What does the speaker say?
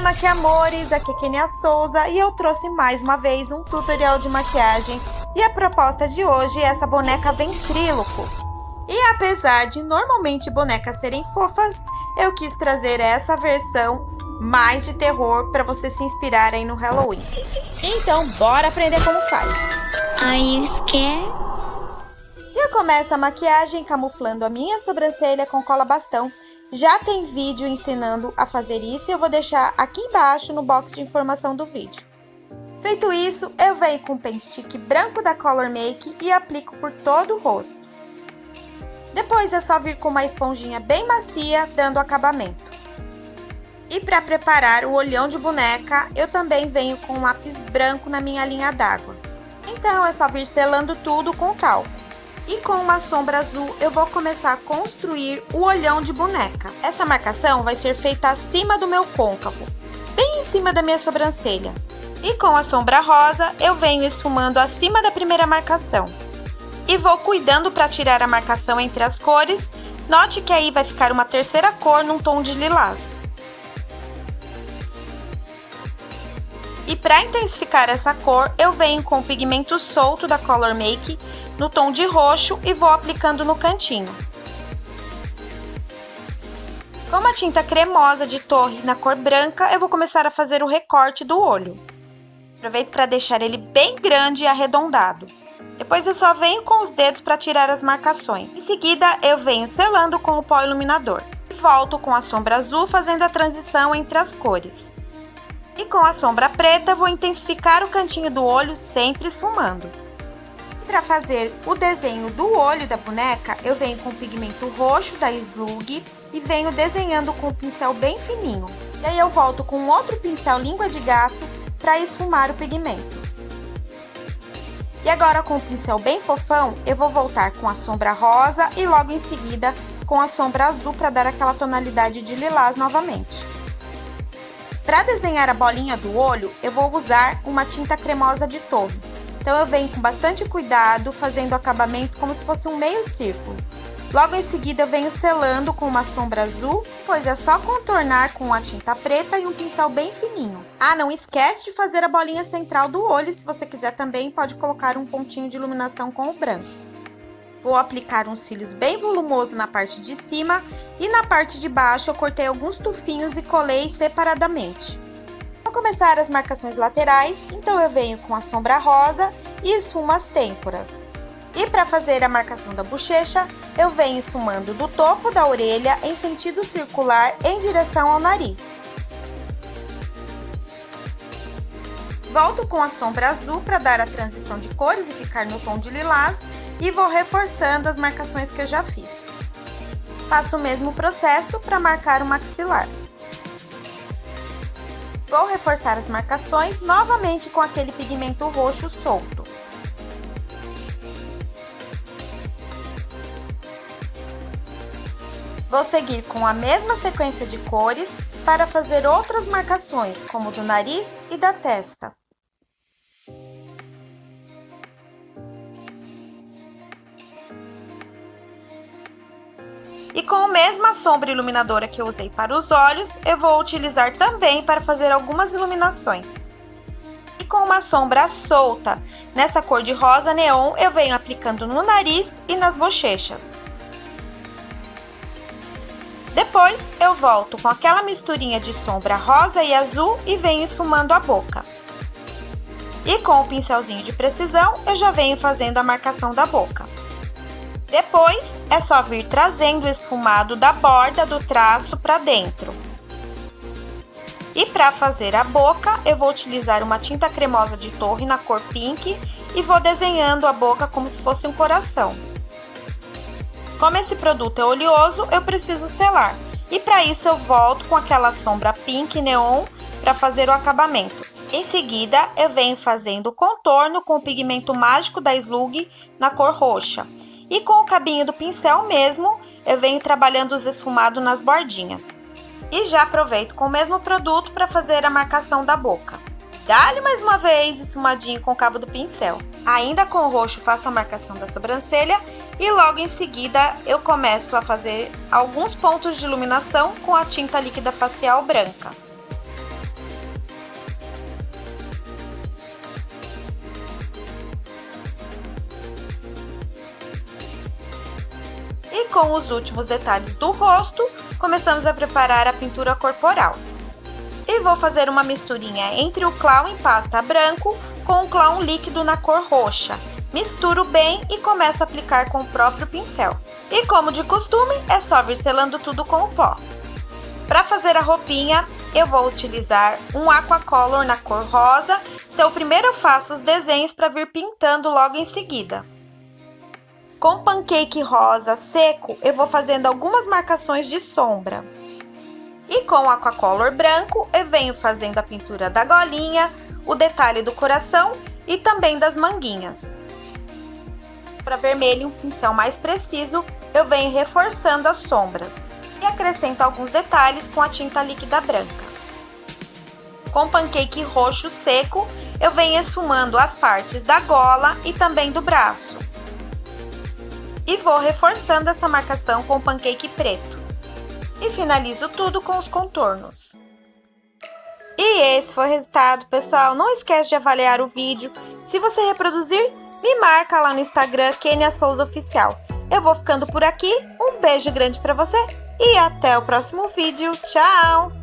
Maque Amores, aqui é Kenia Souza e eu trouxe mais uma vez um tutorial de maquiagem e a proposta de hoje é essa boneca ventríloco. E apesar de normalmente bonecas serem fofas, eu quis trazer essa versão mais de terror para você se inspirar aí no Halloween. Então bora aprender como faz. Are you scared? E eu começo a maquiagem camuflando a minha sobrancelha com cola bastão. Já tem vídeo ensinando a fazer isso e eu vou deixar aqui embaixo no box de informação do vídeo. Feito isso, eu venho com o pen stick branco da Color Make e aplico por todo o rosto. Depois é só vir com uma esponjinha bem macia, dando acabamento. E para preparar o olhão de boneca, eu também venho com um lápis branco na minha linha d'água. Então é só vir selando tudo com talco. E com uma sombra azul eu vou começar a construir o olhão de boneca. Essa marcação vai ser feita acima do meu côncavo, bem em cima da minha sobrancelha. E com a sombra rosa eu venho esfumando acima da primeira marcação. E vou cuidando para tirar a marcação entre as cores. Note que aí vai ficar uma terceira cor num tom de lilás. E para intensificar essa cor, eu venho com o pigmento solto da Color Make no tom de roxo e vou aplicando no cantinho. Com uma tinta cremosa de torre na cor branca, eu vou começar a fazer o recorte do olho. Aproveito para deixar ele bem grande e arredondado. Depois eu só venho com os dedos para tirar as marcações. Em seguida, eu venho selando com o pó iluminador. E volto com a sombra azul fazendo a transição entre as cores. E com a sombra preta, vou intensificar o cantinho do olho, sempre esfumando. E para fazer o desenho do olho da boneca, eu venho com o pigmento roxo da Slug e venho desenhando com o pincel bem fininho. E aí eu volto com outro pincel língua de gato para esfumar o pigmento. E agora com o pincel bem fofão, eu vou voltar com a sombra rosa e logo em seguida com a sombra azul para dar aquela tonalidade de lilás novamente. Para desenhar a bolinha do olho, eu vou usar uma tinta cremosa de torre. Então eu venho com bastante cuidado, fazendo o acabamento como se fosse um meio círculo. Logo em seguida eu venho selando com uma sombra azul, pois é só contornar com a tinta preta e um pincel bem fininho. Ah, não esquece de fazer a bolinha central do olho, se você quiser também pode colocar um pontinho de iluminação com o branco. Vou aplicar uns cílios bem volumoso na parte de cima e na parte de baixo eu cortei alguns tufinhos e colei separadamente. Vou começar as marcações laterais, então eu venho com a sombra rosa e esfumo as têmporas. E para fazer a marcação da bochecha, eu venho esfumando do topo da orelha em sentido circular em direção ao nariz. Volto com a sombra azul para dar a transição de cores e ficar no tom de lilás e vou reforçando as marcações que eu já fiz. Faço o mesmo processo para marcar o maxilar. Vou reforçar as marcações novamente com aquele pigmento roxo solto. Vou seguir com a mesma sequência de cores para fazer outras marcações, como do nariz e da testa. E com a mesma sombra iluminadora que eu usei para os olhos, eu vou utilizar também para fazer algumas iluminações. E com uma sombra solta, nessa cor de rosa neon, eu venho aplicando no nariz e nas bochechas. Depois, eu volto com aquela misturinha de sombra rosa e azul e venho esfumando a boca. E com o pincelzinho de precisão, eu já venho fazendo a marcação da boca. Depois, é só vir trazendo o esfumado da borda do traço para dentro. E para fazer a boca, eu vou utilizar uma tinta cremosa de torre na cor pink e vou desenhando a boca como se fosse um coração. Como esse produto é oleoso, eu preciso selar. E para isso eu volto com aquela sombra pink neon para fazer o acabamento. Em seguida, eu venho fazendo o contorno com o pigmento mágico da Slug na cor roxa. E com o cabinho do pincel mesmo, eu venho trabalhando os esfumados nas bordinhas. E já aproveito com o mesmo produto para fazer a marcação da boca. Dá-lhe mais uma vez esfumadinho com o cabo do pincel. Ainda com o roxo faço a marcação da sobrancelha e logo em seguida eu começo a fazer alguns pontos de iluminação com a tinta líquida facial branca. com os últimos detalhes do rosto, começamos a preparar a pintura corporal. E vou fazer uma misturinha entre o clown em pasta branco com o clown líquido na cor roxa. Misturo bem e começo a aplicar com o próprio pincel. E como de costume, é só vir selando tudo com o pó. Para fazer a roupinha, eu vou utilizar um aquacolor na cor rosa, então primeiro eu faço os desenhos para vir pintando logo em seguida. Com pancake rosa seco, eu vou fazendo algumas marcações de sombra. E com o aquacolor branco, eu venho fazendo a pintura da golinha, o detalhe do coração e também das manguinhas. Para vermelho, um pincel mais preciso, eu venho reforçando as sombras e acrescento alguns detalhes com a tinta líquida branca. Com pancake roxo seco, eu venho esfumando as partes da gola e também do braço. E vou reforçando essa marcação com pancake preto. E finalizo tudo com os contornos. E esse foi o resultado, pessoal. Não esquece de avaliar o vídeo. Se você reproduzir, me marca lá no Instagram, Kenia Souza Oficial. Eu vou ficando por aqui. Um beijo grande para você e até o próximo vídeo. Tchau!